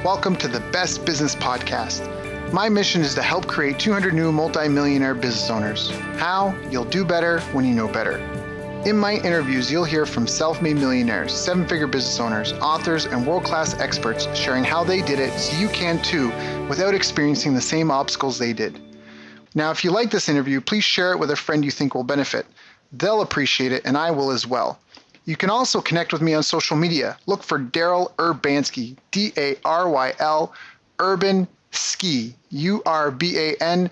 Welcome to the Best Business Podcast. My mission is to help create 200 new multi-millionaire business owners. How? You'll do better when you know better. In my interviews, you'll hear from self-made millionaires, seven-figure business owners, authors, and world-class experts sharing how they did it so you can too without experiencing the same obstacles they did. Now, if you like this interview, please share it with a friend you think will benefit. They'll appreciate it, and I will as well. You can also connect with me on social media. Look for Daryl Urbanski, D-A-R-Y-L, Urban Ski, U-R-B-A-N-S-K-I,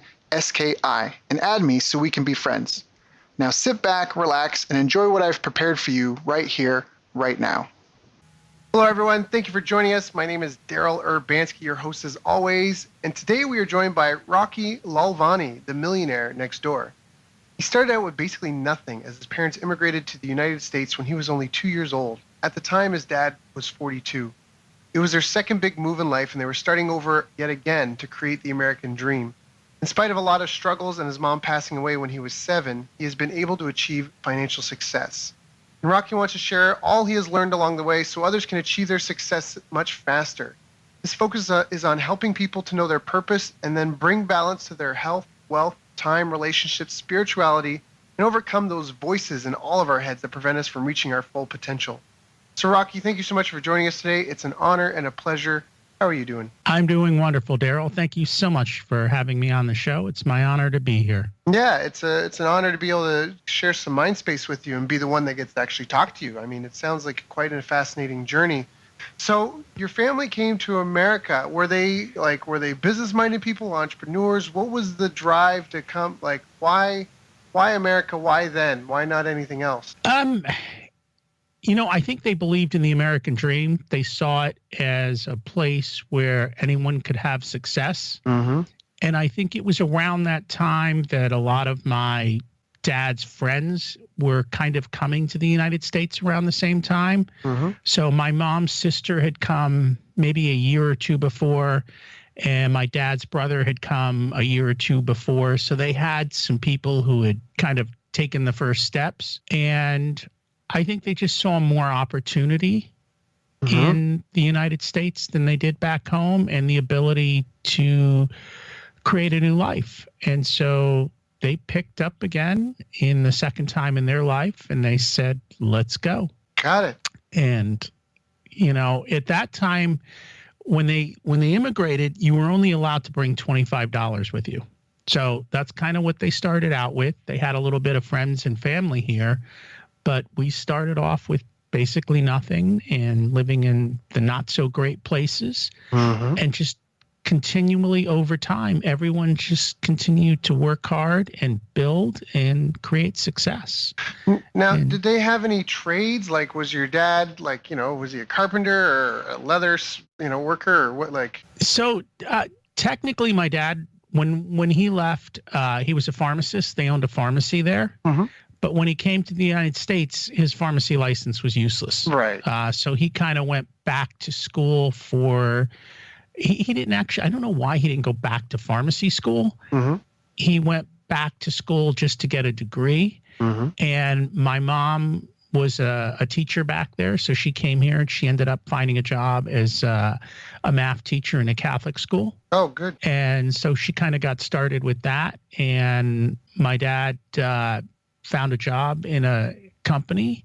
and add me so we can be friends. Now sit back, relax, and enjoy what I've prepared for you right here, right now. Hello, everyone. Thank you for joining us. My name is Daryl Urbanski, your host as always, and today we are joined by Rocky Lalvani, the millionaire next door. He started out with basically nothing as his parents immigrated to the United States when he was only 2 years old. At the time, his dad was 42. It was their second big move in life, and they were starting over yet again to create the American dream. In spite of a lot of struggles and his mom passing away when he was 7, he has been able to achieve financial success. And Rocky wants to share all he has learned along the way so others can achieve their success much faster. His focus is on helping people to know their purpose and then bring balance to their health, wealth, time, relationships, spirituality, and overcome those voices in all of our heads that prevent us from reaching our full potential. So Rocky, thank you so much for joining us today. It's an honor and a pleasure. How are you doing? I'm doing wonderful, Daryl. Thank you so much for having me on the show. It's my honor to be here. Yeah, it's an honor to be able to share some mind space with you and be the one that gets to actually talk to you. I mean, it sounds like quite a fascinating journey. So your family came to America. Were they business-minded people, entrepreneurs? What was the drive to come? Like, why America? Why then? Why not anything else? I think they believed in the American dream. They saw it as a place where anyone could have success. Mm-hmm. And I think it was around that time that a lot of my dad's friends were kind of coming to the United States around the same time. Mm-hmm. So my mom's sister had come maybe a year or two before, and my dad's brother had come a year or two before. So they had some people who had kind of taken the first steps. And I think they just saw more opportunity in the United States than they did back home, and the ability to create a new life. And so they picked up again in the second time in their life, and they said, let's go. Got it. And, at that time, when they immigrated, you were only allowed to bring $25 with you. So that's kind of what they started out with. They had a little bit of friends and family here, but we started off with basically nothing and living in the not so great places, and just continually over time, everyone just continued to work hard and build and create success. Now, did they have any trades? Like, was your dad was he a carpenter or a leather, worker or what? So technically my dad, when he left, he was a pharmacist. They owned a pharmacy there. Mm-hmm. But when he came to the United States, his pharmacy license was useless. Right. So he kind of went back to school for, he didn't actually, I don't know why he didn't go back to pharmacy school. Mm-hmm. He went back to school just to get a degree. Mm-hmm. And my mom was a teacher back there. So she came here and she ended up finding a job as a math teacher in a Catholic school. Oh, good. And so she kind of got started with that. And my dad found a job in a company.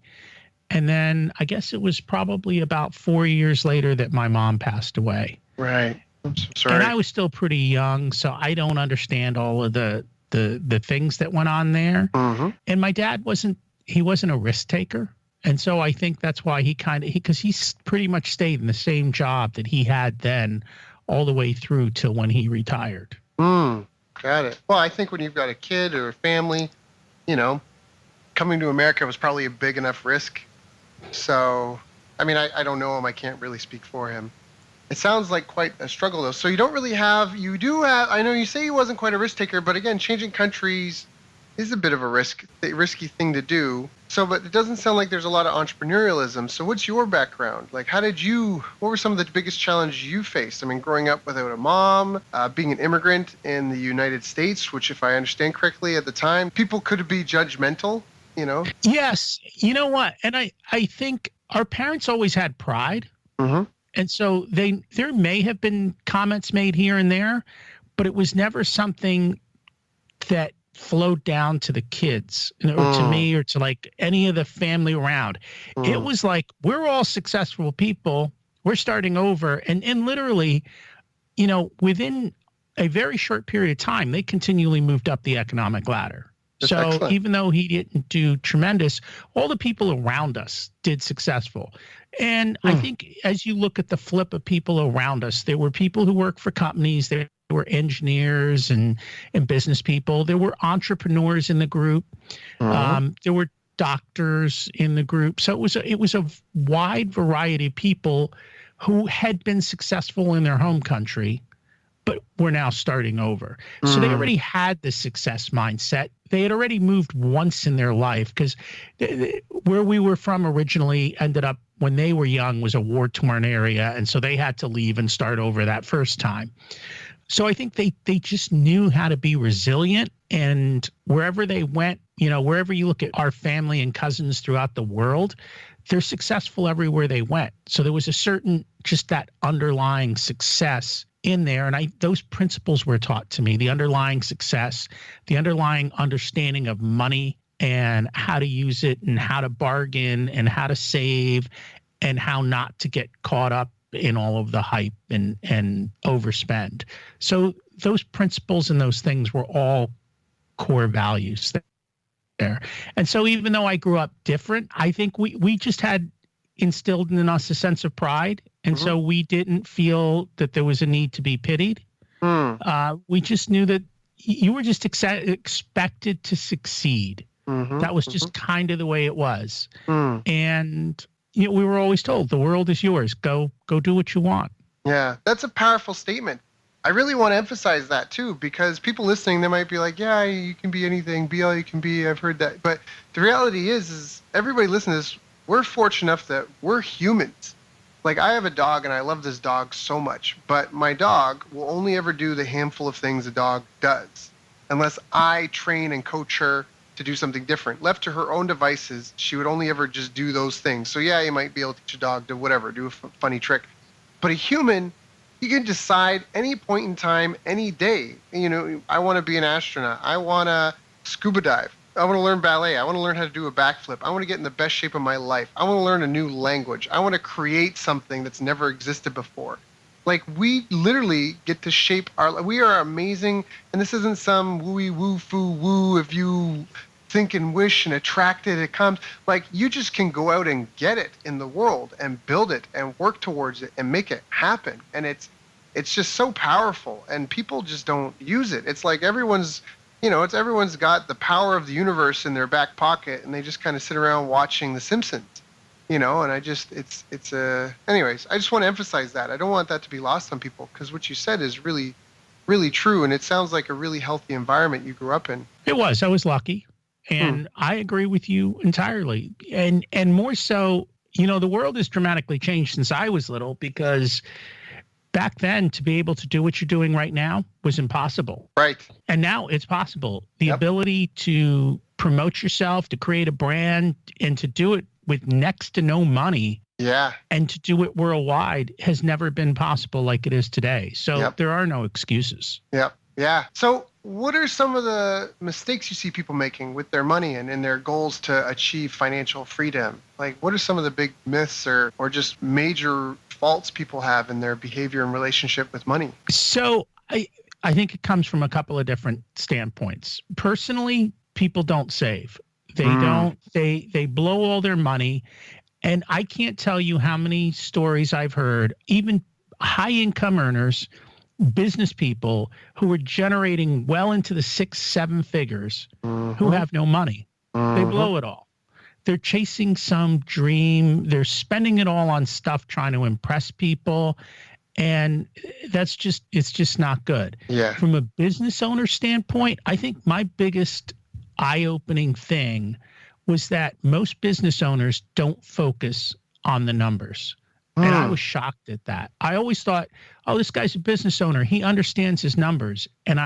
And then I guess it was probably about 4 years later that my mom passed away. Right. I'm so sorry. And I was still pretty young, so I don't understand all of the things that went on there. Mm-hmm. And my dad wasn't a risk taker. And so I think that's why because he pretty much stayed in the same job that he had then all the way through till when he retired. Got it. Well, I think when you've got a kid or a family, coming to America was probably a big enough risk. So, I mean, I don't know him. I can't really speak for him. It sounds like quite a struggle, though. So you do have, I know you say he wasn't quite a risk taker, but again, changing countries is a bit of a risky thing to do. So, but it doesn't sound like there's a lot of entrepreneurialism. So what's your background? Like, what were some of the biggest challenges you faced? I mean, growing up without a mom, being an immigrant in the United States, which if I understand correctly at the time, people could be judgmental, Yes. You know what? And I think our parents always had pride. Mm-hmm. And so there may have been comments made here and there, but it was never something that flowed down to the kids or to me or to like any of the family around. It was like, we're all successful people. We're starting over. And literally, within a very short period of time, they continually moved up the economic ladder. That's so excellent. Even though he didn't do tremendous, all the people around us did successful. And I think as you look at the flip of people around us, there were people who work for companies, there were engineers and business people, there were entrepreneurs in the group, there were doctors in the group. So it was a wide variety of people who had been successful in their home country, but were now starting over. So they already had the success mindset. They had already moved once in their life, because where we were from originally ended up, when they were young, was a war-torn area. And so they had to leave and start over that first time. So I think they just knew how to be resilient. And wherever they went, wherever you look at our family and cousins throughout the world, they're successful everywhere they went. So there was a certain, just that underlying success in there. And those principles were taught to me: the underlying success, the underlying understanding of money and how to use it and how to bargain and how to save and how not to get caught up in all of the hype and overspend. So those principles and those things were all core values there. And so even though I grew up different, I think we just had instilled in us a sense of pride. And so we didn't feel that there was a need to be pitied. We just knew that you were just expected to succeed. That was just kind of the way it was. And we were always told, the world is yours. Go do what you want. Yeah, that's a powerful statement. I really want to emphasize that too, because people listening, they might be like, yeah, you can be anything, be all you can be. I've heard that. But the reality is everybody listening to this, we're fortunate enough that we're humans. Like, I have a dog and I love this dog so much, but my dog will only ever do the handful of things a dog does unless I train and coach her to do something different. Left to her own devices, she would only ever just do those things. So yeah, you might be able to teach a dog to whatever, do a funny trick. But a human, you can decide any point in time, any day, I want to be an astronaut. I want to scuba dive. I want to learn ballet. I want to learn how to do a backflip. I want to get in the best shape of my life. I want to learn a new language. I want to create something that's never existed before. Like, we literally get to shape we are amazing. And this isn't some wooey woo foo woo. If you think and wish and attract it, it comes. Like, you just can go out and get it in the world and build it and work towards it and make it happen. And it's just so powerful, and people just don't use it. It's like everyone's got the power of the universe in their back pocket, and they just kind of sit around watching The Simpsons, and anyways, I just want to emphasize that. I don't want that to be lost on people, because what you said is really, really true. And it sounds like a really healthy environment you grew up in. It was. I was lucky. And I agree with you entirely. And more so, the world has dramatically changed since I was little, because back then, to be able to do what you're doing right now was impossible. Right. And now it's possible. The ability to promote yourself, to create a brand, and to do it with next to no money. Yeah. And to do it worldwide has never been possible like it is today. So there are no excuses. Yep. Yeah. So what are some of the mistakes you see people making with their money and in their goals to achieve financial freedom? Like, what are some of the big myths or just major faults people have in their behavior and relationship with money? So I think it comes from a couple of different standpoints. Personally, people don't save. They blow all their money. And I can't tell you how many stories I've heard, even high income earners, business people who are generating well into the 6-7 figures who have no money. They blow it all. They're chasing some dream. They're spending it all on stuff trying to impress people. And it's just not good. Yeah. From a business owner standpoint, I think my biggest eye-opening thing was that most business owners don't focus on the numbers. And I was shocked at that. I always thought, oh, this guy's a business owner. He understands his numbers. And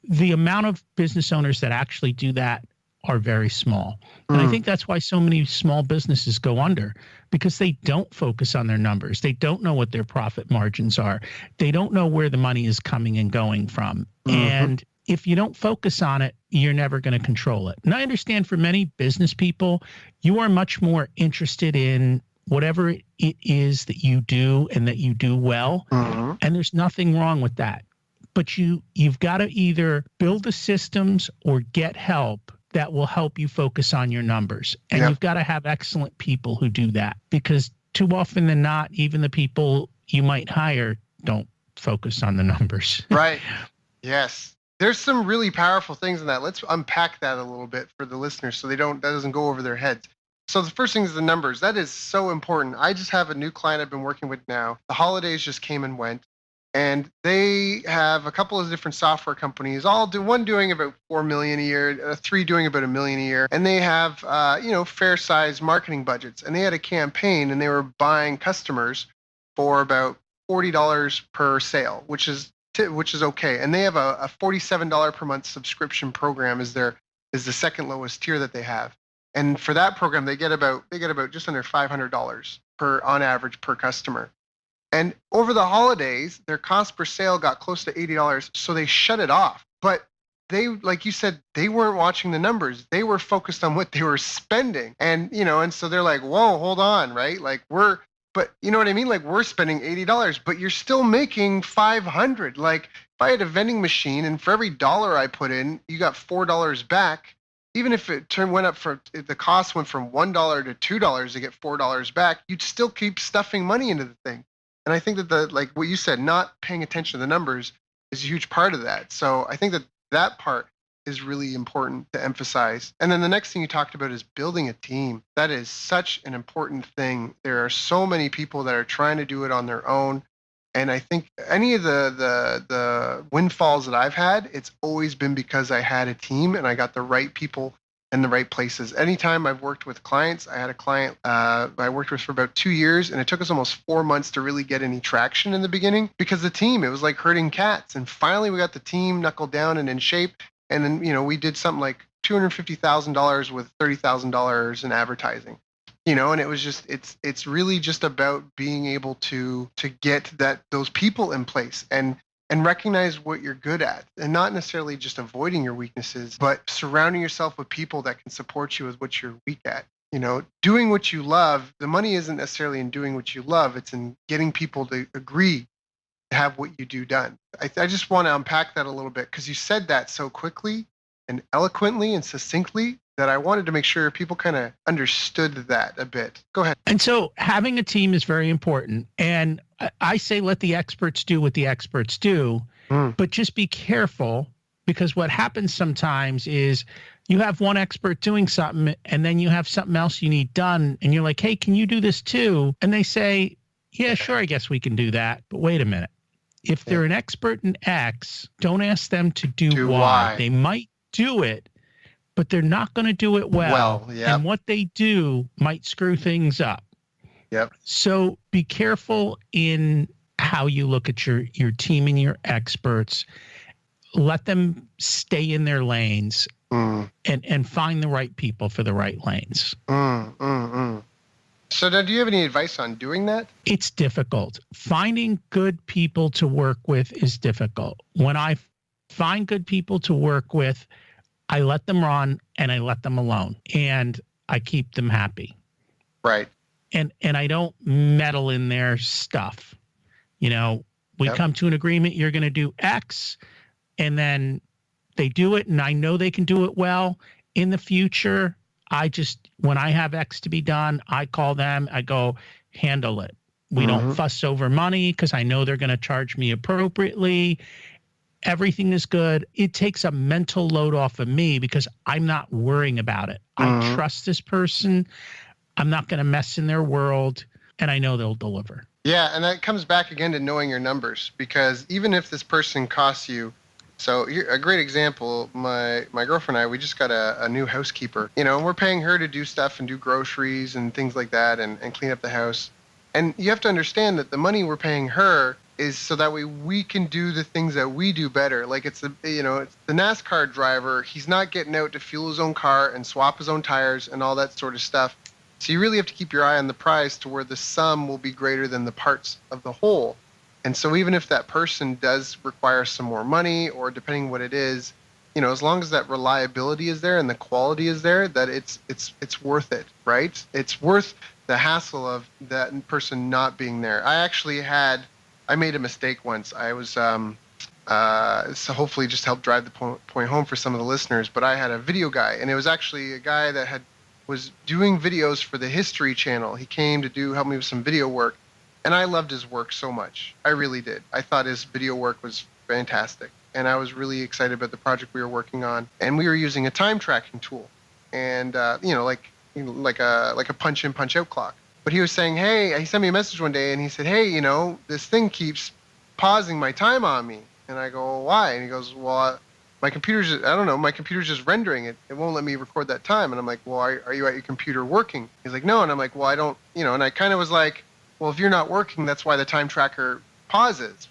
the amount of business owners that actually do that are very small. And I think that's why so many small businesses go under, because they don't focus on their numbers. They don't know what their profit margins are. They don't know where the money is coming and going from. And if you don't focus on it, you're never going to control it. And I understand for many business people, you are much more interested in whatever it is that you do and that you do well. And there's nothing wrong with that. But you've got to either build the systems or get help that will help you focus on your numbers. And you've got to have excellent people who do that, because too often than not, even the people you might hire don't focus on the numbers. Right. Yes. There's some really powerful things in that. Let's unpack that a little bit for the listeners so that doesn't go over their heads. So the first thing is the numbers. That is so important. I just have a new client I've been working with now. The holidays just came and went. And they have a couple of different software companies, one doing about 4 million a year, 3 doing about $1 million a year. And they have, fair sized marketing budgets. And they had a campaign and they were buying customers for about $40 per sale, which is okay. And they have a $47 per month subscription program is the second lowest tier that they have. And for that program, they get about just under $500 on average per customer. And over the holidays, their cost per sale got close to $80, so they shut it off. But they, like you said, they weren't watching the numbers. They were focused on what they were spending. And, and so they're like, whoa, hold on, right? Like but you know what I mean? Like we're spending $80, but you're still making $500. Like if I had a vending machine and for every dollar I put in, you got $4 back. Even if if the cost went from $1 to $2 to get $4 back, you'd still keep stuffing money into the thing. And I think that like what you said, not paying attention to the numbers is a huge part of that. So I think that part is really important to emphasize. And then the next thing you talked about is building a team. That is such an important thing. There are so many people that are trying to do it on their own. And I think any of the windfalls that I've had, it's always been because I had a team and I got the right people in the right places. Anytime I've worked with clients, I had a client I worked with for about 2 years, and it took us almost 4 months to really get any traction in the beginning because the team, it was like herding cats. And finally we got the team knuckled down and in shape. And then, we did something like $250,000 with $30,000 in advertising. And it was just, it's really just about being able to get those people in place and recognize what you're good at, and not necessarily just avoiding your weaknesses, but surrounding yourself with people that can support you with what you're weak at. Doing what you love. The money isn't necessarily in doing what you love. It's in getting people to agree to have what you do done. I just want to unpack that a little bit because you said that so quickly and eloquently and succinctly that I wanted to make sure people kind of understood that a bit. Go ahead. And so having a team is very important. And I say let the experts do what the experts do, but just be careful, because what happens sometimes is you have one expert doing something and then you have something else you need done. And you're like, hey, can you do this too? And they say, yeah, sure, I guess we can do that. But wait a minute. If they're an expert in X, don't ask them to do Y. They might do it, but they're not going to do it well. And what they do might screw things up. Yep. So be careful in how you look at your team and your experts. Let them stay in their lanes and find the right people for the right lanes. So now, do you have any advice on doing that? It's difficult. Finding good people to work with is difficult. When I find good people to work with, I let them run and I let them alone and I keep them happy. Right. And I don't meddle in their stuff. We come to an agreement, you're going to do X, and then they do it and I know they can do it well. In the future, when I have X to be done, I call them, I go, handle it. We don't fuss over money because I know they're going to charge me appropriately. Everything is good. It takes a mental load off of me because I'm not worrying about it. I trust this person. I'm not going to mess in their world, and I know they'll deliver. Yeah, and that comes back again to knowing your numbers, because even if this person costs you, so here, a great example, my girlfriend and I, we just got a new housekeeper, and we're paying her to do stuff and do groceries and things like that and clean up the house. And you have to understand that the money we're paying her is so that way we can do the things that we do better. Like it's the NASCAR driver. He's not getting out to fuel his own car and swap his own tires and all that sort of stuff. So you really have to keep your eye on the prize to where the sum will be greater than the parts of the whole. And so even if that person does require some more money, or depending what it is, as long as that reliability is there and the quality is there, that it's worth it, right? It's worth the hassle of that person not being there. I made a mistake once. I was, so hopefully just help drive the point home for some of the listeners, but I had a video guy, and it was actually a guy that was doing videos for the History Channel. He came to help me with some video work, and I loved his work so much. I really did. I thought his video work was fantastic, and I was really excited about the project we were working on. And we were using a time tracking tool, and like a punch in, punch out clock. But he was saying, hey, he sent me a message one day and he said, hey, this thing keeps pausing my time on me. And I go, well, why? And he goes, well, my computer's just rendering it. It won't let me record that time. And I'm like, well, are you at your computer working? He's like, no. And I'm like, well, I don't, and I kind of was like, well, if you're not working, that's why the time tracker pauses,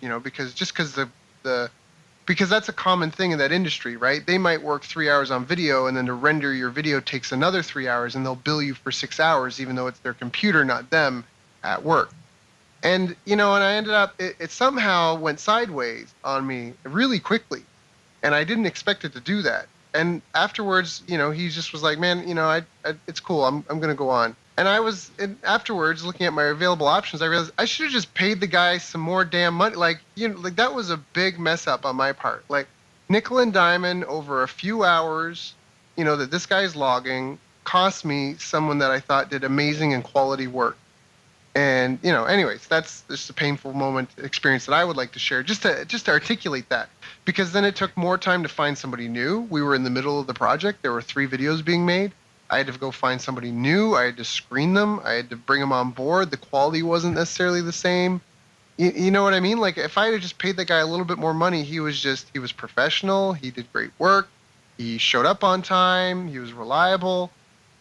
because that's a common thing in that industry, right? They might work 3 hours on video, and then to render your video takes another 3 hours, and they'll bill you for 6 hours, even though it's their computer, not them, at work. And, and I ended up, it somehow went sideways on me really quickly, and I didn't expect it to do that. And afterwards, he just was like, man, it's cool, I'm going to go on. And afterwards, looking at my available options, I realized I should have just paid the guy some more damn money. Like that was a big mess up on my part. Like nickel and diamond over a few hours, that this guy's logging cost me someone that I thought did amazing and quality work. And, anyways, that's just a painful experience that I would like to share, just to articulate that. Because then it took more time to find somebody new. We were in the middle of the project. There were 3 videos being made. I had to go find somebody new. I had to screen them. I had to bring them on board. The quality wasn't necessarily the same. You know what I mean? Like if I had just paid the guy a little bit more money, he was professional. He did great work. He showed up on time. He was reliable,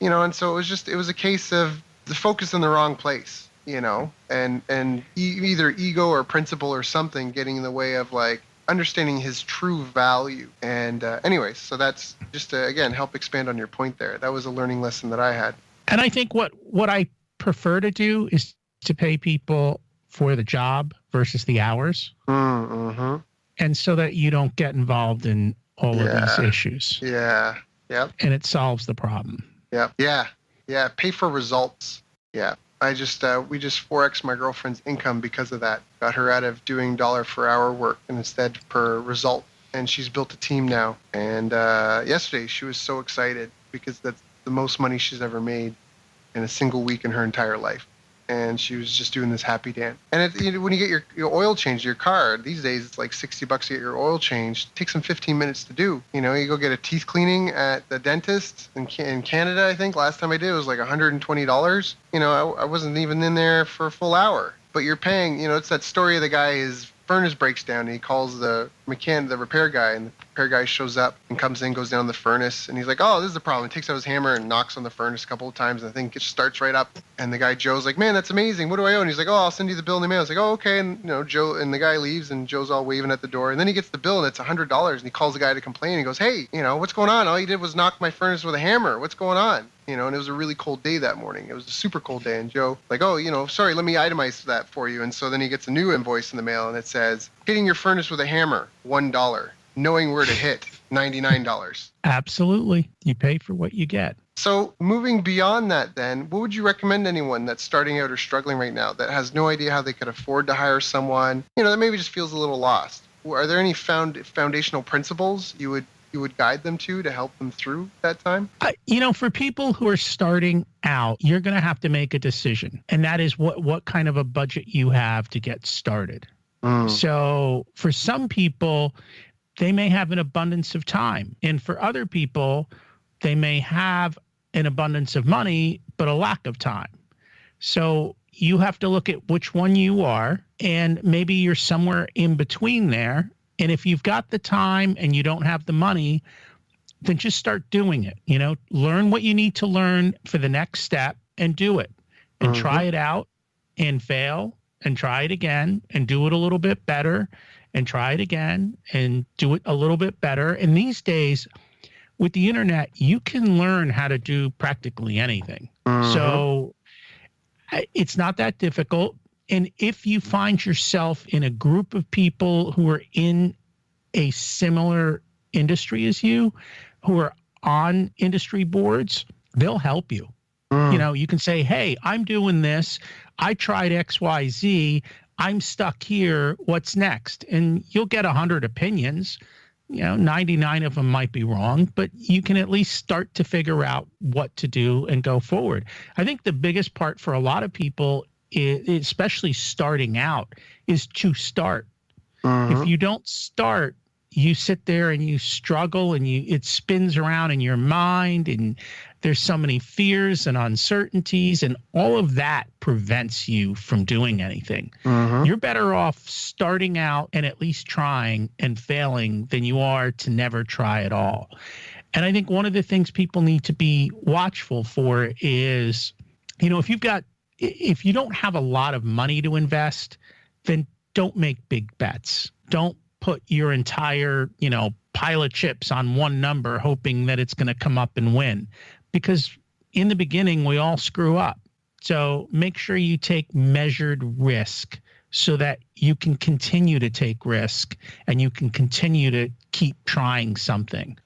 and so it was a case of the focus in the wrong place, and either ego or principle or something getting in the way of like understanding his true value. And anyways, so that's just to, again, help expand on your point there. That was a learning lesson that I had. And I think what I prefer to do is to pay people for the job versus the hours. Mm-hmm. And so that you don't get involved in all of these issues. Yeah. Yep. And it solves the problem. Yep. Yeah. Pay for results. Yeah. We just 4x my girlfriend's income because of that. Got her out of doing dollar per hour work and instead per result. And she's built a team now. And yesterday she was so excited because that's the most money she's ever made in a single week in her entire life. And she was just doing this happy dance. And when you get your oil changed your car, these days it's like $60 to get your oil changed. It takes them 15 minutes to do. You go get a teeth cleaning at the dentist in Canada, I think. Last time I did, it was like $120. I wasn't even in there for a full hour. But you're paying, it's that story of the guy, his furnace breaks down, and he calls the repair guy, and the repair guy shows up and comes in, goes down the furnace, and he's like, oh, this is the problem. He takes out his hammer and knocks on the furnace a couple of times, and the thing just starts right up. And the guy, Joe's like, man, that's amazing. What do I owe? And he's like, oh, I'll send you the bill in the mail. It's like, oh, okay. And, Joe, and the guy leaves, and Joe's all waving at the door. And then he gets the bill, and it's $100, and he calls the guy to complain. He goes, hey, what's going on? All you did was knock my furnace with a hammer. What's going on? And it was a really cold day that morning. It was a super cold day. And Joe, like, oh, sorry, let me itemize that for you. And so then he gets a new invoice in the mail, and it says, hitting your furnace with a hammer, $1. Knowing where to hit, $99. Absolutely. You pay for what you get. So moving beyond that then, what would you recommend anyone that's starting out or struggling right now that has no idea how they could afford to hire someone, that maybe just feels a little lost? Are there any foundational principles you would guide them to help them through that time? For people who are starting out, you're going to have to make a decision. And that is what kind of a budget you have to get started. So for some people, they may have an abundance of time. And for other people, they may have an abundance of money, but a lack of time. So you have to look at which one you are, and maybe you're somewhere in between there. And if you've got the time and you don't have the money, then just start doing it. Learn what you need to learn for the next step and do it, and try it out and fail and try it again and do it a little bit better and try it again and do it a little bit better. And these days with the internet, you can learn how to do practically anything. So it's not that difficult. And if you find yourself in a group of people who are in a similar industry as you, who are on industry boards, they'll help you. You know, you can say, hey, I'm doing this. I tried XYZ. I'm stuck here. What's next? And you'll get 100 opinions. 99 of them might be wrong, but you can at least start to figure out what to do and go forward. I think the biggest part for a lot of people, especially starting out, is to start. If you don't start, you sit there and you struggle and it spins around in your mind, and there's so many fears and uncertainties, and all of that prevents you from doing anything. You're better off starting out and at least trying and failing than you are to never try at all. And I think one of the things people need to be watchful for is, if you don't have a lot of money to invest, then don't make big bets. Don't put your entire, pile of chips on one number hoping that it's going to come up and win, because in the beginning we all screw up. So make sure you take measured risk so that you can continue to take risk and you can continue to keep trying something.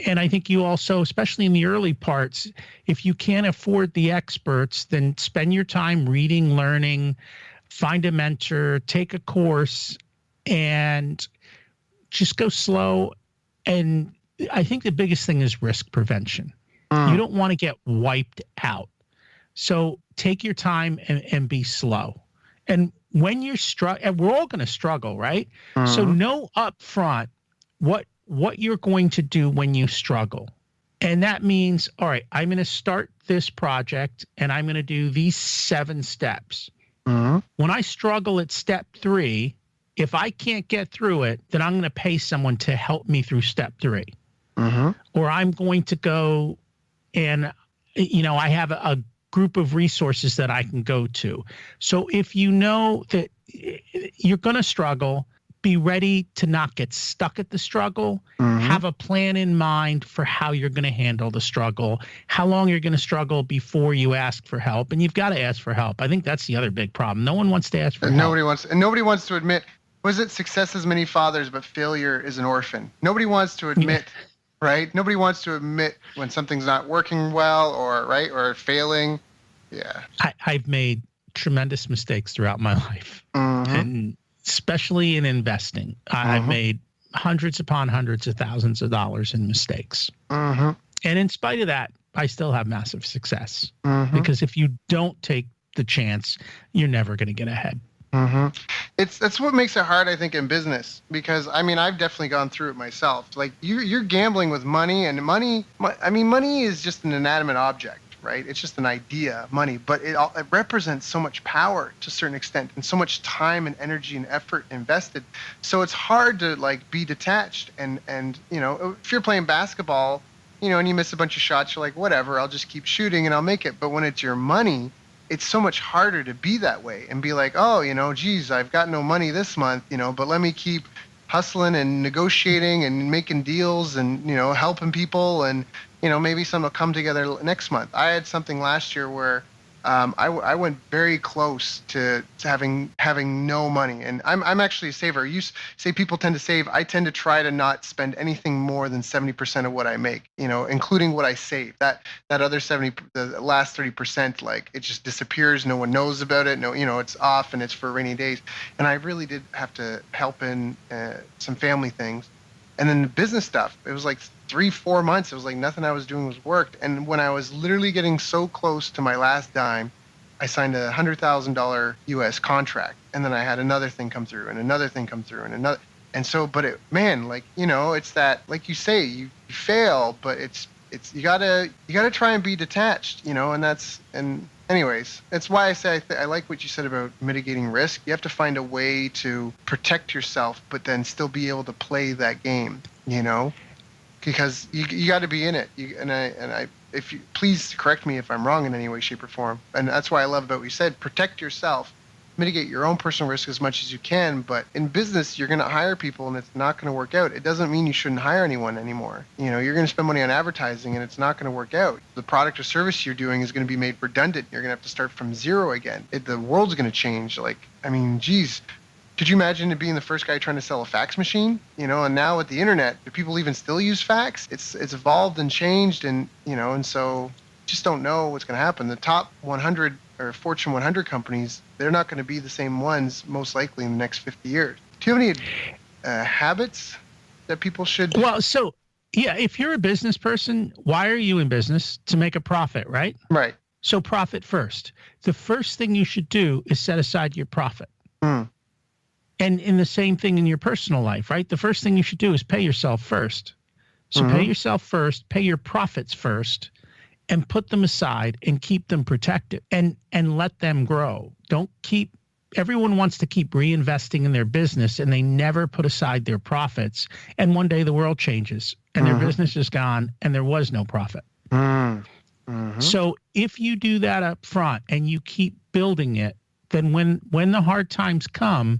And I think you also, especially in the early parts, if you can't afford the experts, then spend your time reading, learning, find a mentor, take a course, and just go slow. And I think the biggest thing is risk prevention. You don't want to get wiped out. So take your time and be slow. And when you're and we're all going to struggle, right? So know up front what you're going to do when you struggle. And that means, all right, I'm going to start this project and I'm going to do these 7 steps. When I struggle at step 3, if I can't get through it, then I'm going to pay someone to help me through step 3. Or I'm going to go and, I have a group of resources that I can go to. So if you know that you're going to struggle, be ready to not get stuck at the struggle. Have a plan in mind for how you're going to handle the struggle, how long you're going to struggle before you ask for help. And you've got to ask for help. I think that's the other big problem. No one wants to ask for help. Nobody wants to admit, was it success has many fathers, but failure is an orphan? Nobody wants to admit, right? Nobody wants to admit when something's not working well or failing. Yeah. I've made tremendous mistakes throughout my life. And especially in investing, I've made hundreds upon hundreds of thousands of dollars in mistakes. And in spite of that, I still have massive success. Because if you don't take the chance, you're never going to get ahead. That's what makes it hard, I think, in business, because I've definitely gone through it myself. Like you're gambling with money, and money is just an inanimate object, right? It's just an idea, money, but it represents so much power to a certain extent, and so much time and energy and effort invested. So it's hard to be detached. And if you're playing basketball, and you miss a bunch of shots, you're like, whatever, I'll just keep shooting and I'll make it. But when it's your money, it's so much harder to be that way and be like, oh, geez, I've got no money this month, but let me keep hustling and negotiating and making deals and, helping people, and, maybe some will come together next month. I had something last year where I went very close to having no money, and I'm actually a saver. You say people tend to save. I tend to try to not spend anything more than 70% of what I make, including what I save. That other 70, the last 30%, it just disappears. No one knows about it. No, it's off and it's for rainy days. And I really did have to help in some family things. And then the business stuff, it was 3-4 months. It was nothing I was doing was worked. And when I was literally getting so close to my last dime, I signed a $100,000 US contract. And then I had another thing come through and another thing come through and another. And so, but it's that, like you say, you fail, but it's you gotta try and be detached, and anyways, that's why I say I like what you said about mitigating risk. You have to find a way to protect yourself, but then still be able to play that game, because you got to be in it. If you please correct me if I'm wrong in any way, shape, or form. And that's why I love about what you said. Protect yourself, mitigate your own personal risk as much as you can. But in business, you're going to hire people and it's not going to work out. It doesn't mean you shouldn't hire anyone anymore. You're going to spend money on advertising and it's not going to work out. The product or service you're doing is going to be made redundant. You're going to have to start from zero again. The world's going to change. Geez. Could you imagine being the first guy trying to sell a fax machine? And now with the internet, do people even still use fax? It's evolved and changed, and so just don't know what's going to happen. The top 100 or Fortune 100 companies, they're not going to be the same ones most likely in the next 50 years. Do you have any habits that people should? Well, so yeah, if you're a business person, why are you in business? To make a profit, right? Right. So profit first. The first thing you should do is set aside your profit. And in the same thing in your personal life, right? The first thing you should do is pay yourself first. So pay yourself first, pay your profits first, and put them aside and keep them protected and let them grow. Everyone wants to keep reinvesting in their business and they never put aside their profits. And one day the world changes and their business is gone and there was no profit. So if you do that up front and you keep building it, then when the hard times come,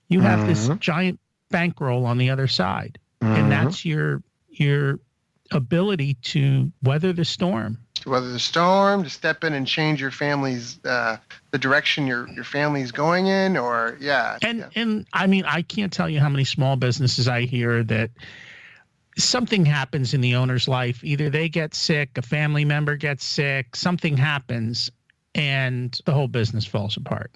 you have this giant bankroll on the other side. And that's your ability to weather the storm. To step in and change your family's, the direction your family's going in, or And I mean, I can't tell you how many small businesses I hear that something happens in the owner's life. Either they get sick, a family member gets sick, something happens, and the whole business falls apart.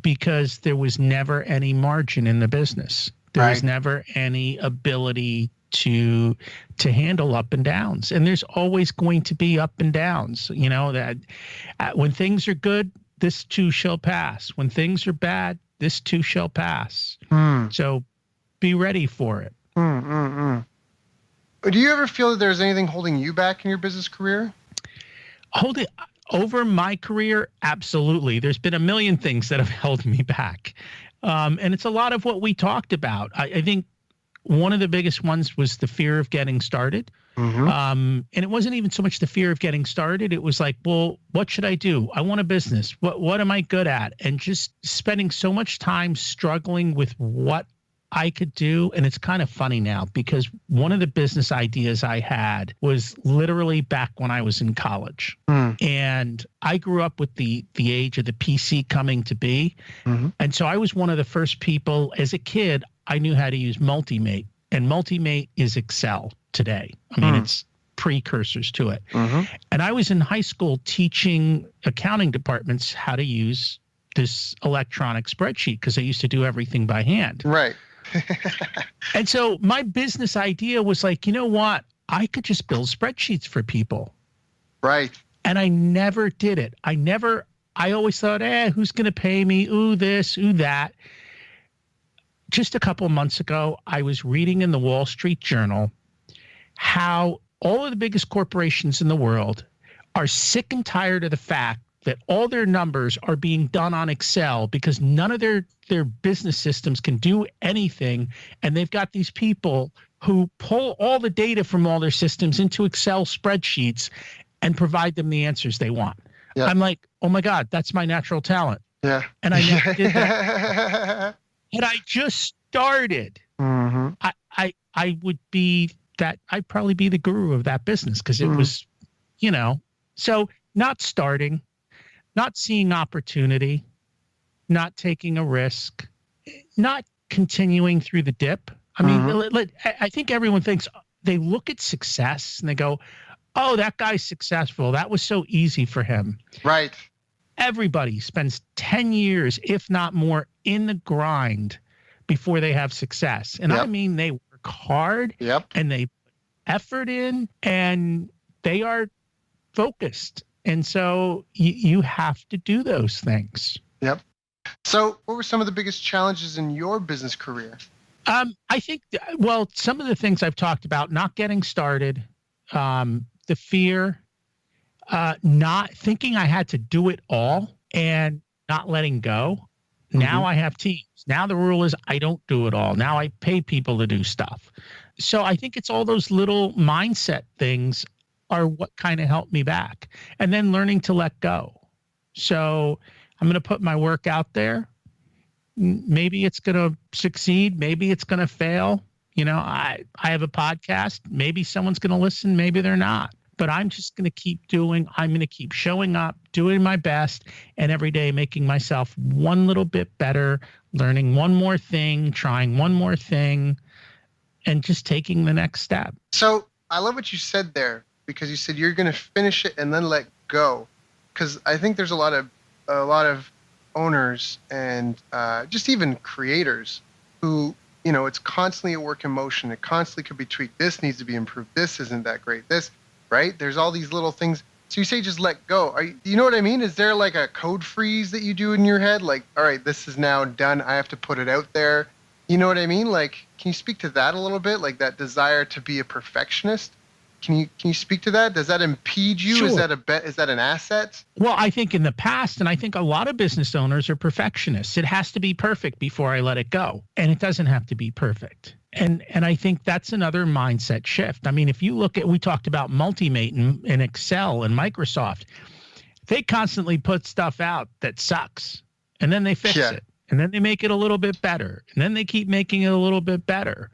Because there was never any margin in the business. There was never any ability to handle up and downs. And there's always going to be up and downs. That when things are good, this too shall pass. When things are bad, this too shall pass. So be ready for it. Do you ever feel that there's anything holding you back in your business career? Over my career, absolutely. There's been a million things that have held me back. And it's a lot of what we talked about. I think one of the biggest ones was the fear of getting started. And it wasn't even so much the fear of getting started. It was like, well, what should I do? I want a business. What am I good at? And just spending so much time struggling with what I could do. And it's kind of funny now because one of the business ideas I had was literally back when I was in college. And I grew up with the age of the PC coming to be. And so I was one of the first people as a kid, I knew how to use Multimate, and Multimate is Excel today. I mean, it's precursors to it. And I was in high school teaching accounting departments how to use this electronic spreadsheet because I used to do everything by hand. Right. And so my business idea was like, you know what? I could just build spreadsheets for people. Right. And I never did it. I always thought, who's going to pay me? Ooh, this, ooh, that. Just a couple of months ago, I was reading in the Wall Street Journal how all of the biggest corporations in the world are sick and tired of the fact that all their numbers are being done on Excel because none of their business systems can do anything. And they've got these people who pull all the data from all their systems into Excel spreadsheets and provide them the answers they want. Yeah. I'm like, oh my God, that's my natural talent. Yeah. And I never did that. And I just started. I would be that, I'd probably be the guru of that business because it was, so not starting, not seeing opportunity, not taking a risk, not continuing through the dip. I mean, I think everyone thinks they look at success and they go, oh, that guy's successful. That was so easy for him. Right. Everybody spends 10 years, if not more, in the grind before they have success. And I mean, they work hard and they put effort in and they are focused. And so you have to do those things. Yep. So what were some of the biggest challenges in your business career? I think, some of the things I've talked about, not getting started, the fear, not thinking I had to do it all and not letting go. Now I have teams. Now the rule is I don't do it all. Now I pay people to do stuff. So I think it's all those little mindset things are what kind of helped me back. And then learning to let go. So I'm going to put my work out there. Maybe it's going to succeed. Maybe it's going to fail. I have a podcast. Maybe someone's going to listen. Maybe they're not. But I'm just going to keep I'm going to keep showing up, doing my best, and every day making myself one little bit better, learning one more thing, trying one more thing, and just taking the next step. So I love what you said there, because you said you're going to finish it and then let go. Because I think there's a lot of owners and just even creators who, it's constantly a work in motion. It constantly could be tweaked. This needs to be improved. This isn't that great. This, right? There's all these little things. So you say just let go. Do you know what I mean? Is there like a code freeze that you do in your head? Like, all right, this is now done. I have to put it out there. You know what I mean? Like, can you speak to that a little bit? Like that desire to be a perfectionist? Can you speak to that? Does that impede you? Sure. Is that an asset? Well, I think in the past, and I think a lot of business owners are perfectionists. It has to be perfect before I let it go. And it doesn't have to be perfect. And I think that's another mindset shift. I mean, if you look at, we talked about Multimate and Excel and Microsoft, they constantly put stuff out that sucks and then they fix it and then they make it a little bit better and then they keep making it a little bit better.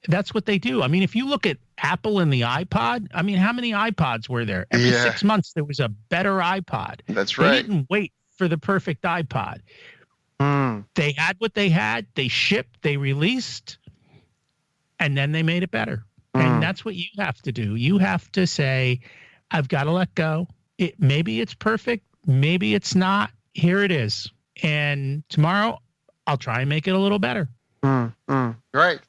That's what they do. I mean, if you look at Apple and the iPod, I mean, how many iPods were there? Every 6 months, there was a better iPod. That's right. They didn't wait for the perfect iPod. They had what they had. They shipped, they released, and then they made it better. And that's what you have to do. You have to say, I've got to let go. Maybe it's perfect. Maybe it's not. Here it is. And tomorrow, I'll try and make it a little better. Right.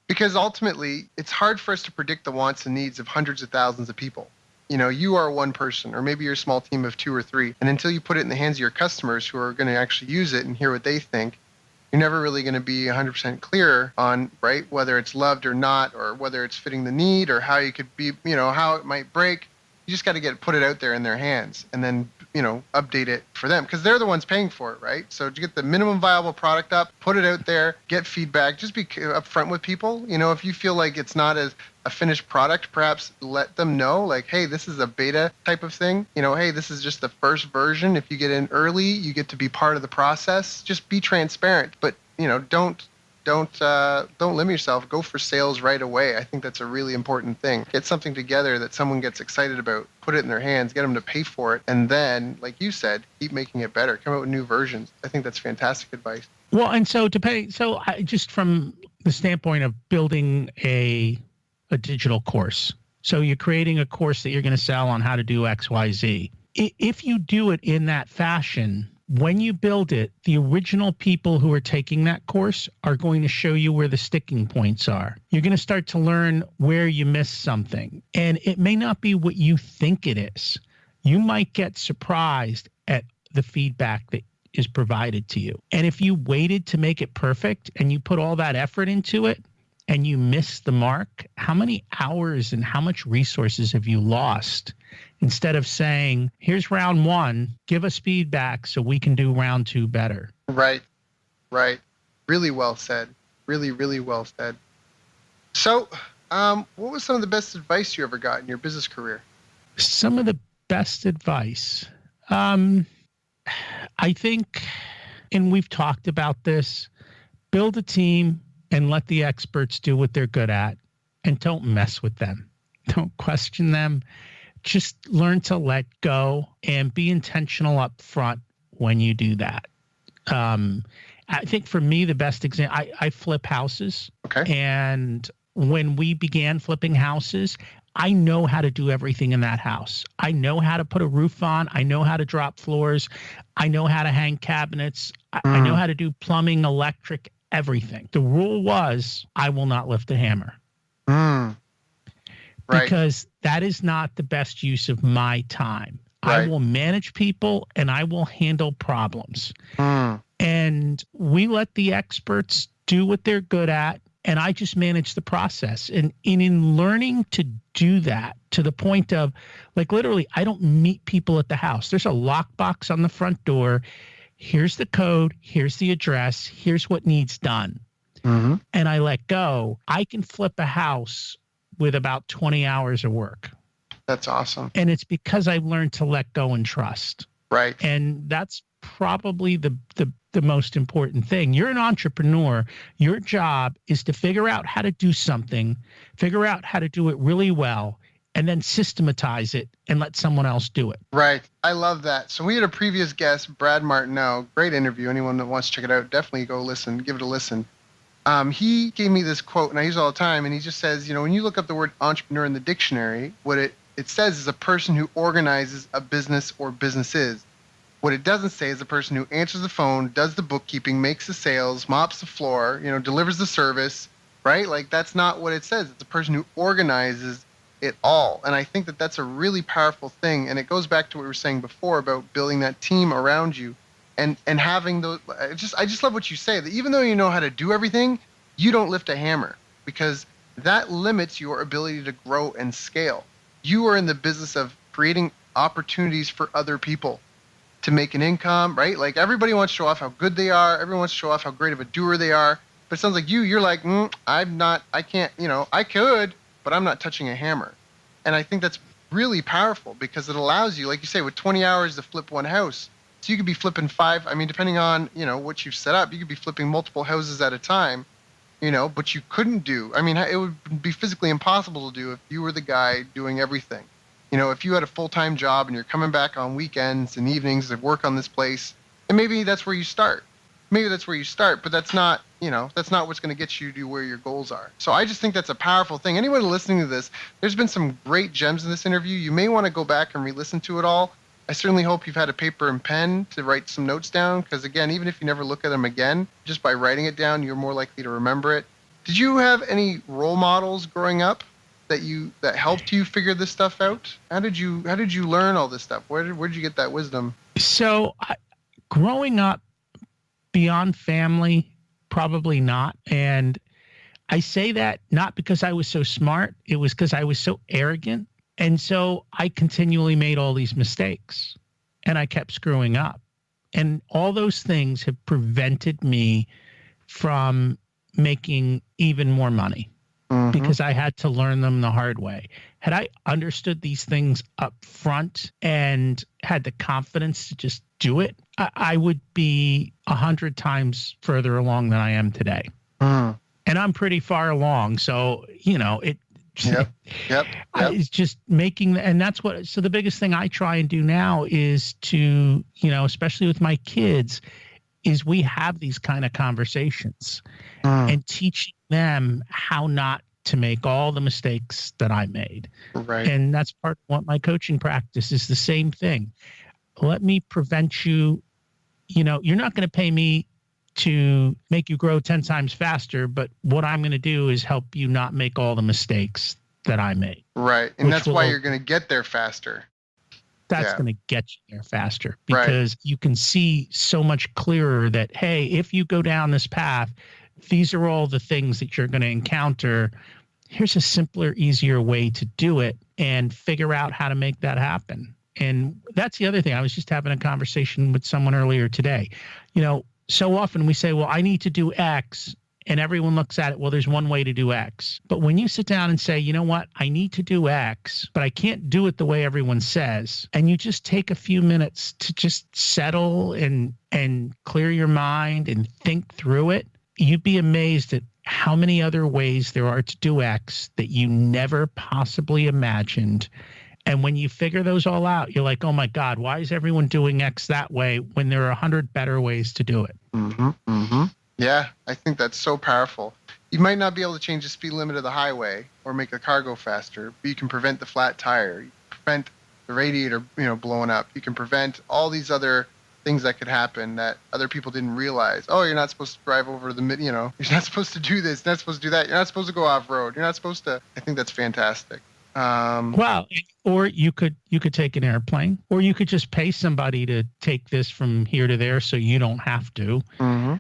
Because ultimately, it's hard for us to predict the wants and needs of hundreds of thousands of people. You are one person, or maybe you're a small team of 2 or 3. And until you put it in the hands of your customers who are going to actually use it and hear what they think, you're never really going to be 100% clear on, right, whether it's loved or not, or whether it's fitting the need, or how you could be, how it might break. You just got to put it out there in their hands and then, update it for them, because they're the ones paying for it, right? So to get the minimum viable product up, put it out there, get feedback, just be upfront with people. If you feel like it's not as a finished product, perhaps let them know, like, hey, this is a beta type of thing. Hey, this is just the first version. If you get in early, you get to be part of the process. Just be transparent, but don't limit yourself. Go for sales right away. I think that's a really important thing. Get something together that someone gets excited about, put it in their hands, get them to pay for it, and then, like you said, keep making it better. Come out with new versions. I think that's fantastic advice. Well, and so just from the standpoint of building a digital course. So you're creating a course that you're going to sell on how to do X, Y, Z. If you do it in that fashion, when you build it, the original people who are taking that course are going to show you where the sticking points are. You're going to start to learn where you missed something. And it may not be what you think it is. You might get surprised at the feedback that is provided to you. And if you waited to make it perfect and you put all that effort into it and you miss the mark, how many hours and how much resources have you lost? Instead of saying, here's round 1, give us feedback so we can do round 2 better. Right. Really well said. Really, really well said. So, what was some of the best advice you ever got in your business career? Some of the best advice. I think, and we've talked about this, build a team and let the experts do what they're good at, and don't mess with them. Don't question them. Just learn to let go and be intentional up front when you do that. I think for me, the best example, I flip houses. Okay. And when we began flipping houses, I know how to do everything in that house. I know how to put a roof on. I know how to drop floors. I know how to hang cabinets. I know how to do plumbing, electric, everything. The rule was, I will not lift a hammer. Right. Because that is not the best use of my time. Right. I will manage people and I will handle problems. And we let the experts do what they're good at, and I just manage the process. And in learning to do that, to the point of, like, literally, I don't meet people at the house. There's a lockbox on the front door. Here's the code. Here's the address. Here's what needs done. And I let go. I can flip a house with about 20 hours of work. That's awesome. And it's because I've learned to let go and trust. Right. And that's probably the most important thing. You're an entrepreneur. Your job is to figure out how to do something, figure out how to do it really well, and then systematize it and let someone else do it. Right. I love that. So we had a previous guest, Brad Martineau. Great interview. Anyone that wants to check it out, definitely go listen, give it a listen. He gave me this quote, and I use it all the time, and he just says, when you look up the word entrepreneur in the dictionary, what it says is a person who organizes a business or businesses. What it doesn't say is a person who answers the phone, does the bookkeeping, makes the sales, mops the floor, delivers the service, right? Like, that's not what it says. It's a person who organizes it all. And I think that that's a really powerful thing. And it goes back to what we were saying before about building that team around you and having those. I just love what you say, that even though you know how to do everything, you don't lift a hammer, because that limits your ability to grow and scale. You are in the business of creating opportunities for other people to make an income, right? Like, everybody wants to show off how good they are. Everyone wants to show off how great of a doer they are. But it sounds like you're like, I can't, I could, but I'm not touching a hammer. And I think that's really powerful, because it allows you, like you say, with 20 hours to flip one house. So you could be flipping 5, depending on, what you've set up, you could be flipping multiple houses at a time, but you couldn't do. It would be physically impossible to do if you were the guy doing everything. If you had a full-time job and you're coming back on weekends and evenings to work on this place, and maybe that's where you start. But that's not what's going to get you to where your goals are. So I just think that's a powerful thing. Anyone listening to this, there's been some great gems in this interview. You may want to go back and re-listen to it all. I certainly hope you've had a paper and pen to write some notes down, because again, even if you never look at them again, just by writing it down, you're more likely to remember it. Did you have any role models growing up that helped you figure this stuff out? How did you learn all this stuff? Where did you get that wisdom? So growing up beyond family, probably not. And I say that not because I was so smart. It was because I was so arrogant. And so I continually made all these mistakes, and I kept screwing up. And all those things have prevented me from making even more money. Because I had to learn them the hard way. Had I understood these things up front and had the confidence to just do it, I would be 100 times further along than I am today. And I'm pretty far along. So, it. Yep. It's just making, and that's what. So the biggest thing I try and do now is to, especially with my kids, is we have these kind of conversations and teaching them how not to make all the mistakes that I made. Right. And that's part of what my coaching practice is, the same thing. Let me prevent you. You're not going to pay me to make you grow 10 times faster, but what I'm going to do is help you not make all the mistakes that I made. Right. And that's why you're going to get there faster. That's going to get you there faster, because you can see so much clearer that, hey, if you go down this path, these are all the things that you're going to encounter. Here's a simpler, easier way to do it, and figure out how to make that happen. And that's the other thing. I was just having a conversation with someone earlier today. So often we say, well, I need to do X. And everyone looks at it, well, there's one way to do X. But when you sit down and say, you know what, I need to do X, but I can't do it the way everyone says, and you just take a few minutes to just settle and clear your mind and think through it, you'd be amazed at how many other ways there are to do X that you never possibly imagined. And when you figure those all out, you're like, oh my God, why is everyone doing X that way when there are 100 better ways to do it? Yeah, I think that's so powerful. You might not be able to change the speed limit of the highway or make the car go faster, but you can prevent the flat tire. You can prevent the radiator, blowing up. You can prevent all these other things that could happen that other people didn't realize. Oh, you're not supposed to drive over you're not supposed to do this, you're not supposed to do that. You're not supposed to go off road. You're not supposed to. I think that's fantastic. Well, or you could take an airplane, or you could just pay somebody to take this from here to there so you don't have to.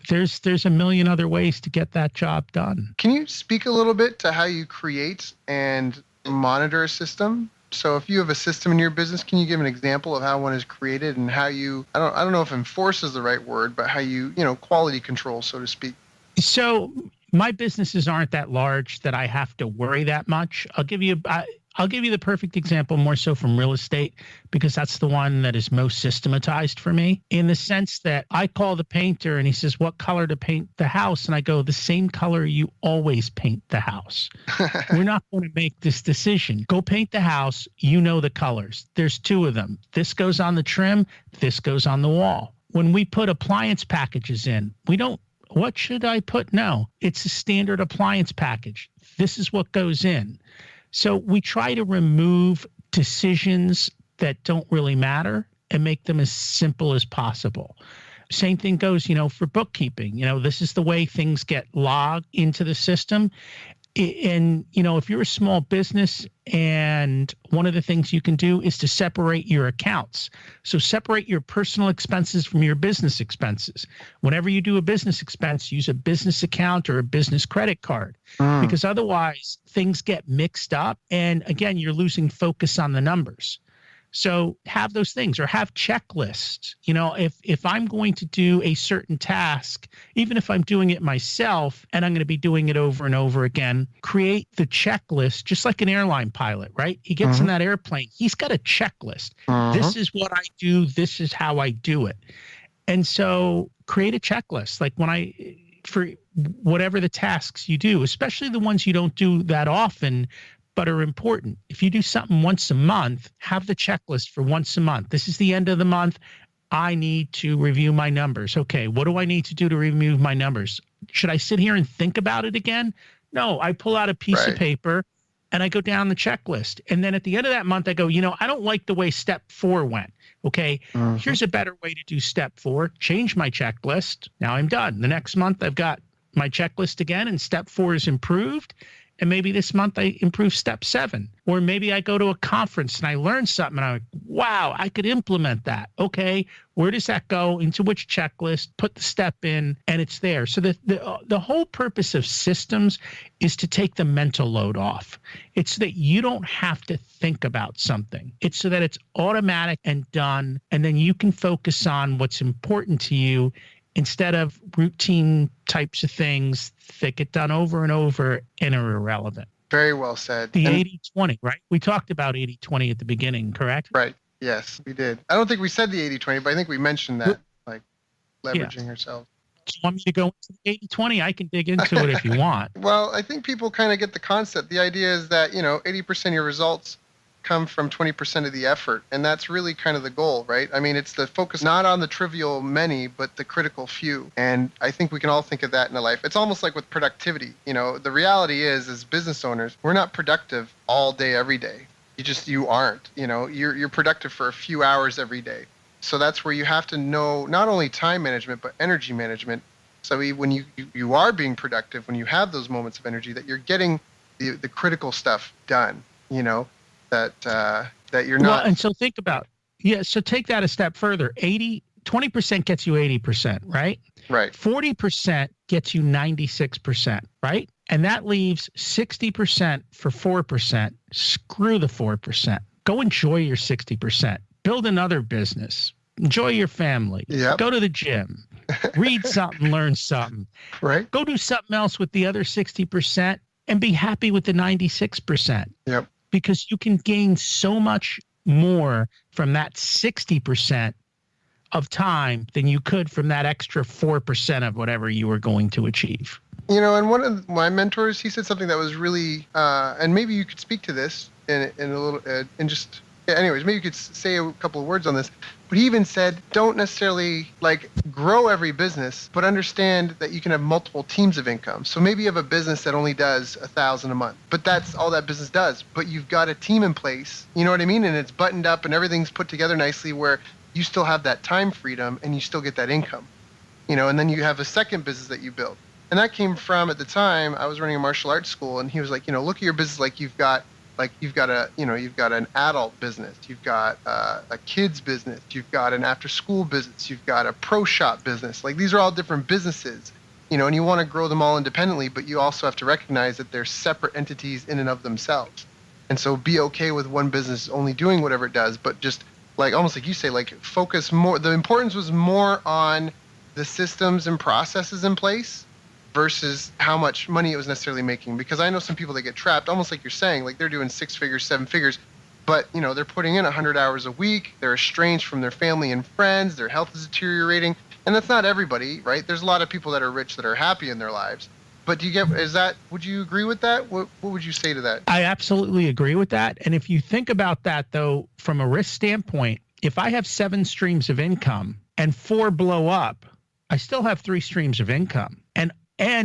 There's a million other ways to get that job done. Can you speak a little bit to how you create and monitor a system? So if you have a system in your business, can you give an example of how one is created and how you, I don't know if enforce is the right word, but how you, quality control, so to speak? So my businesses aren't that large that I have to worry that much. I'll give you the perfect example more so from real estate, because that's the one that is most systematized for me, in the sense that I call the painter and he says, what color to paint the house? And I go, the same color you always paint the house. We're not going to make this decision. Go paint the house. You know the colors. There's two of them. This goes on the trim. This goes on the wall. When we put appliance packages in, we don't, what should I put? No, it's a standard appliance package. This is what goes in. So we try to remove decisions that don't really matter and make them as simple as possible. Same thing goes, for bookkeeping. This is the way things get logged into the system. And, if you're a small business, and one of the things you can do is to separate your accounts. So separate your personal expenses from your business expenses. Whenever you do a business expense, use a business account or a business credit card, because otherwise things get mixed up. And again, you're losing focus on the numbers. So have those things, or have checklists. If I'm going to do a certain task, even if I'm doing it myself and I'm going to be doing it over and over again, create the checklist, just like an airline pilot, right? He gets in that airplane. He's got a checklist. This is what I do. This is how I do it. And so create a checklist. Like for whatever the tasks you do, especially the ones you don't do that often, but are important. If you do something once a month, have the checklist for once a month. This is the end of the month. I need to review my numbers. Okay, what do I need to do to review my numbers? Should I sit here and think about it again? No, I pull out a piece of paper and I go down the checklist. And then at the end of that month, I go, I don't like the way step 4 went. Okay, here's a better way to do step 4. Change my checklist. Now I'm done. The next month, I've got my checklist again, and step 4 is improved. And maybe this month I improve step 7, or maybe I go to a conference and I learn something and I'm like, wow, I could implement that. Okay, where does that go? Into which checklist? Put the step in, and it's there. So the whole purpose of systems is to take the mental load off. It's so that you don't have to think about something. It's so that it's automatic and done, and then you can focus on what's important to you, instead of routine types of things that get done over and over and are irrelevant. Very well said. The 80-20, right? We talked about 80-20 at the beginning, correct? Right. Yes, we did. I don't think we said the 80-20, but I think we mentioned that, like leveraging ourselves. Do you want me to go into the 80-20? I can dig into it if you want. Well, I think people kind of get the concept. The idea is that, 80% of your results come from 20% of the effort. And that's really kind of the goal, right? I mean, it's the focus not on the trivial many, but the critical few. And I think we can all think of that in a life. It's almost like with productivity. The reality is, as business owners, we're not productive all day, every day. You aren't. You're productive for a few hours every day. So that's where you have to know not only time management, but energy management. So when you are being productive, when you have those moments of energy, that you're getting the critical stuff done, that you're not. Well, and so think about, so take that a step further. 20% gets you 80%, right? Right. 40% gets you 96%, right? And that leaves 60% for 4%. Screw the 4%. Go enjoy your 60%. Build another business. Enjoy your family. Yep. Go to the gym. Read something, learn something. Right. Go do something else with the other 60% and be happy with the 96%. Yep. Because you can gain so much more from that 60% of time than you could from that extra 4% of whatever you were going to achieve. And one of my mentors, he said something that was really, and maybe you could speak to this in a little, anyways, maybe you could say a couple of words on this. But he even said, don't necessarily grow every business, but understand that you can have multiple teams of income. So maybe you have a business that only does $1,000 a month, but that's all that business does. But you've got a team in place, you know what I mean? And it's buttoned up and everything's put together nicely, where you still have that time freedom and you still get that income, and then you have a second business that you build. And that came from, at the time, I was running a martial arts school, and he was like, look at your business like you've got an adult business, you've got a kids business, you've got an after school business, you've got a pro shop business. These are all different businesses, and you want to grow them all independently, but you also have to recognize that they're separate entities in and of themselves. And so be okay with one business only doing whatever it does, but just almost like you say, focus more. The importance was more on the systems and processes in place versus how much money it was necessarily making. Because I know some people that get trapped, almost like you're saying, like they're doing 6 figures, 7 figures, but they're putting in 100 hours a week. They're estranged from their family and friends. Their health is deteriorating. And that's not everybody, right? There's a lot of people that are rich that are happy in their lives. But would you agree with that? What would you say to that? I absolutely agree with that. And if you think about that, though, from a risk standpoint, if I have 7 streams of income and 4 blow up, I still have 3 streams of income. And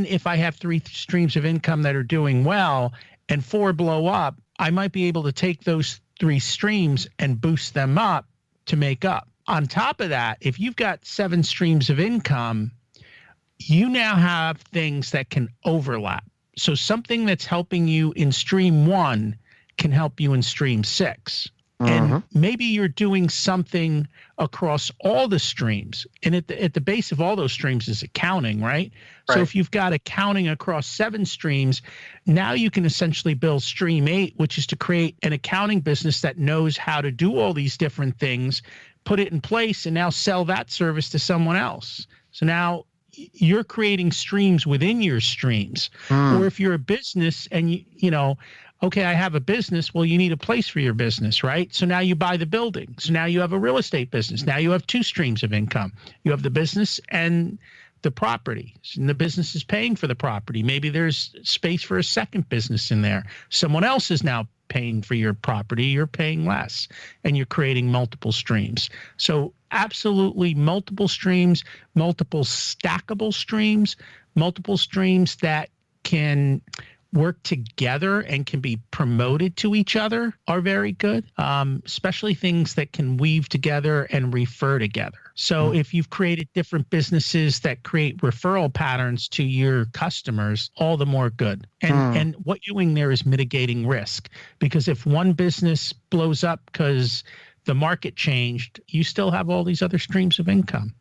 if I have 3 streams of income that are doing well and 4 blow up, I might be able to take those 3 streams and boost them up to make up. On top of that, if you've got 7 streams of income, you now have things that can overlap. So something that's helping you in stream 1 can help you in stream 6. And maybe you're doing something across all the streams. And at the base of all those streams is accounting, right? So if you've got accounting across 7 streams, now you can essentially build stream 8, which is to create an accounting business that knows how to do all these different things, put it in place, and now sell that service to someone else. So now you're creating streams within your streams. Or if you're a business and okay, I have a business. Well, you need a place for your business, right? So now you buy the building. So now you have a real estate business. Now you have 2 streams of income. You have the business and the property. And the business is paying for the property. Maybe there's space for a second business in there. Someone else is now paying for your property. You're paying less, and you're creating multiple streams. So absolutely multiple streams, multiple stackable streams, multiple streams that can work together and can be promoted to each other are very good, especially things that can weave together and refer together. So if you've created different businesses that create referral patterns to your customers, all the more good. And what you're doing there is mitigating risk, because if one business blows up because the market changed, you still have all these other streams of income.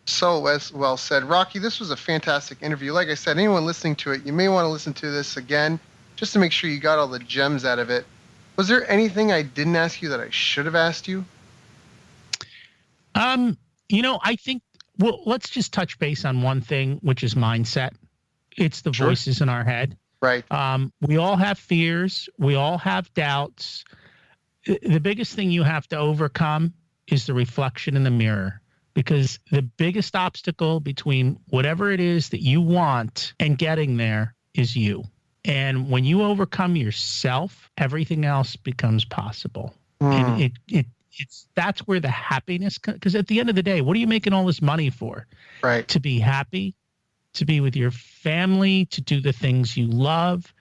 So well said. Rocky, this was a fantastic interview. Like I said, anyone listening to it, you may want to listen to this again just to make sure you got all the gems out of it. Was there anything I didn't ask you that I should have asked you? I think, well, let's just touch base on one thing, which is mindset. It's the voices in our head. Right. We all have fears. We all have doubts. The biggest thing you have to overcome is the reflection in the mirror. Because the biggest obstacle between whatever it is that you want and getting there is you. And when you overcome yourself, everything else becomes possible. And that's where the happiness comes. Because at the end of the day, what are you making all this money for? Right. To be happy, to be with your family, to do the things you love.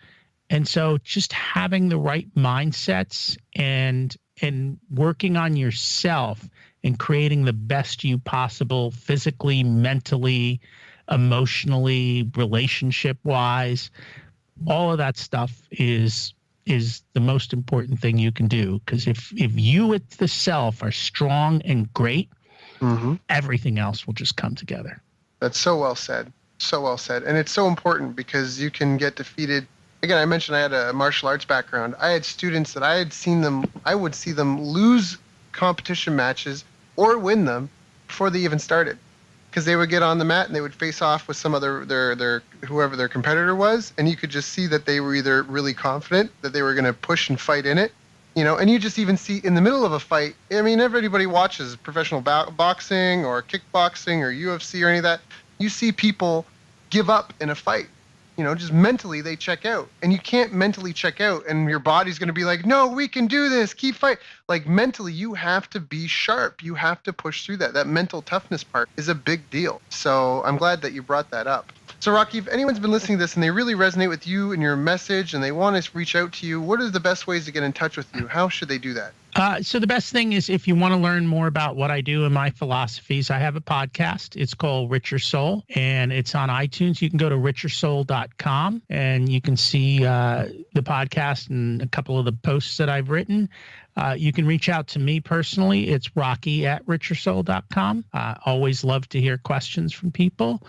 And so just having the right mindsets and working on yourself and creating the best you possible physically, mentally, emotionally, relationship-wise, all of that stuff is the most important thing you can do. Because if you at the self are strong and great, everything else will just come together. That's so well said. So well said. And it's so important because you can get defeated. Again, I mentioned I had a martial arts background. I had students that I would see them lose competition matches or win them before they even started, because they would get on the mat and they would face off with some other their whoever their competitor was, and you could just see that they were either really confident that they were going to push and fight in it, and you just even see in the middle of a fight. I mean, everybody watches professional boxing or kickboxing or UFC or any of that. You see people give up in a fight. Just mentally they check out, and you can't mentally check out and your body's going to be like, no, we can do this, keep fighting. Like mentally you have to be sharp. You have to push through that. That mental toughness part is a big deal. So I'm glad that you brought that up. So Rocky, if anyone's been listening to this and they really resonate with you and your message and they want to reach out to you, what are the best ways to get in touch with you? How should they do that? So the best thing is, if you want to learn more about what I do and my philosophies, I have a podcast. It's called Richer Soul, and it's on iTunes. You can go to richersoul.com and you can see the podcast and a couple of the posts that I've written. You can reach out to me personally. It's rocky@richersoul.com. Always love to hear questions from people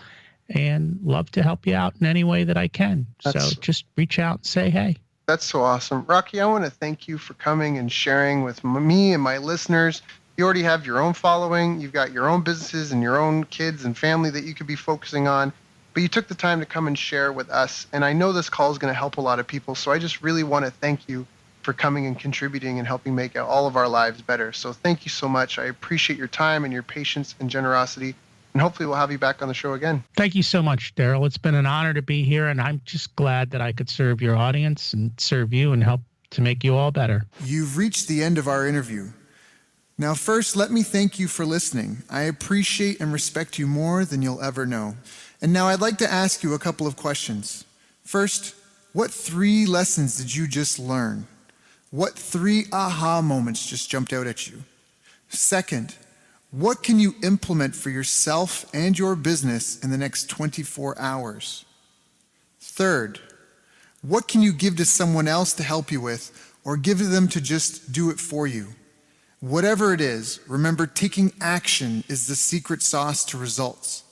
and love to help you out in any way that I can. So just reach out and say, hey. That's so awesome. Rocky, I want to thank you for coming and sharing with me and my listeners You already have your own following. You've got your own businesses and your own kids and family that you could be focusing on. But you took the time to come and share with us. And I know this call is going to help a lot of people. So I just really want to thank you for coming and contributing and helping make all of our lives better. So thank you so much. I appreciate your time and your patience and generosity. And hopefully we'll have you back on the show again. Thank you so much, Daryl. It's been an honor to be here, and I'm just glad that I could serve your audience and serve you and help to make you all better. You've reached the end of our interview. Now, first, let me thank you for listening. I appreciate and respect you more than you'll ever know. And now I'd like to ask you a couple of questions. First, what 3 lessons did you just learn? What 3 aha moments just jumped out at you? Second, what can you implement for yourself and your business in the next 24 hours? Third, what can you give to someone else to help you with, or give to them to just do it for you? Whatever it is, remember, taking action is the secret sauce to results.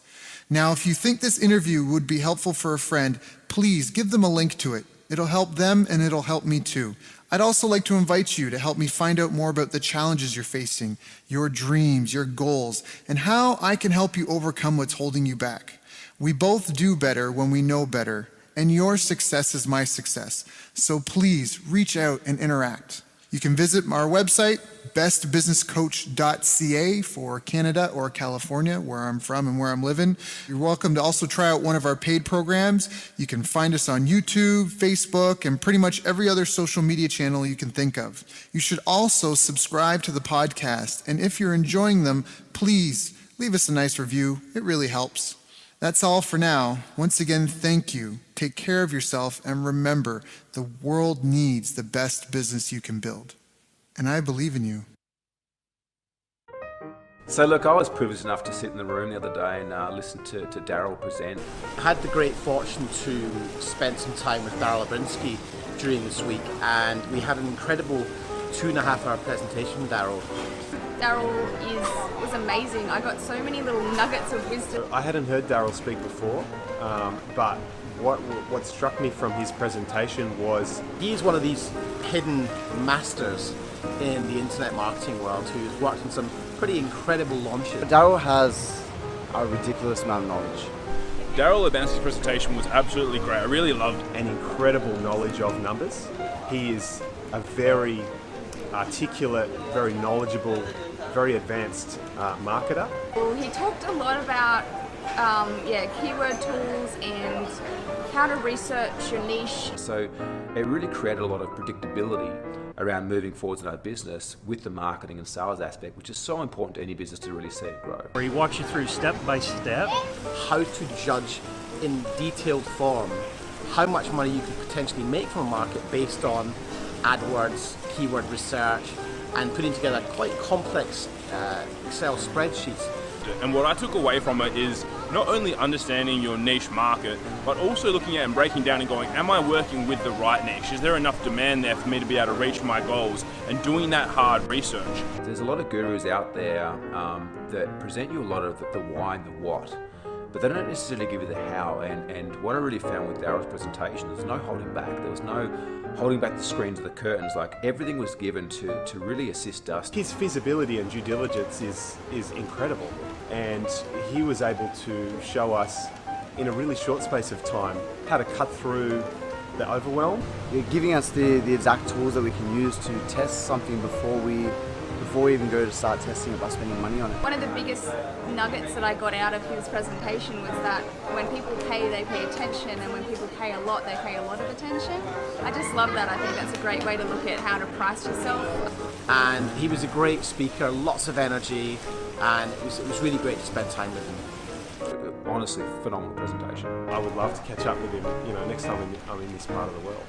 Now, if you think this interview would be helpful for a friend, please give them a link to it. It'll help them and it'll help me too. I'd also like to invite you to help me find out more about the challenges you're facing, your dreams, your goals, and how I can help you overcome what's holding you back. We both do better when we know better, and your success is my success. So please reach out and interact. You can visit our website, bestbusinesscoach.ca for Canada or California, where I'm from and where I'm living. You're welcome to also try out one of our paid programs. You can find us on YouTube, Facebook, and pretty much every other social media channel you can think of. You should also subscribe to the podcast, and if you're enjoying them, please leave us a nice review. It really helps. That's all for now. Once again, thank you. Take care of yourself, and remember, the world needs the best business you can build. And I believe in you. So look, I was privileged enough to sit in the room the other day and listen to Daryl present. I had the great fortune to spend some time with Daryl Abrinsky during this week, and we had an incredible 2.5-hour presentation with Daryl. Daryl was amazing. I got so many little nuggets of wisdom. I hadn't heard Daryl speak before, but what struck me from his presentation was he's one of these hidden masters in the internet marketing world who's worked on some pretty incredible launches. Daryl has a ridiculous amount of knowledge. Daryl Abrinsky's presentation was absolutely great. I really loved an incredible knowledge of numbers. He is a very articulate, very knowledgeable, very advanced marketer. Well, he talked a lot about keyword tools and how to research your niche. So it really created a lot of predictability around moving forwards in our business with the marketing and sales aspect, which is so important to any business to really see it grow. Where he walks you through step by step how to judge in detailed form how much money you could potentially make from a market based on AdWords, keyword research, and putting together quite complex Excel spreadsheets. And what I took away from it is not only understanding your niche market, but also looking at and breaking down and going, am I working with the right niche? Is there enough demand there for me to be able to reach my goals? And doing that hard research. There's a lot of gurus out there that present you a lot of the why and the what, but they don't necessarily give you the how. And what I really found with Daryl's presentation, there's no holding back. There was no holding back the screens or the curtains. Like, everything was given to really assist us. His feasibility and due diligence is incredible. And he was able to show us in a really short space of time how to cut through the overwhelm. You're giving us the exact tools that we can use to test something before we even go to start testing it by spending money on it. One of the biggest nuggets that I got out of his presentation was that when people pay, they pay attention, and when people pay a lot, they pay a lot of attention. I just love that. I think that's a great way to look at how to price yourself. And he was a great speaker, lots of energy, and it was really great to spend time with him. Honestly, phenomenal presentation. I would love to catch up with him, next time I'm in this part of the world.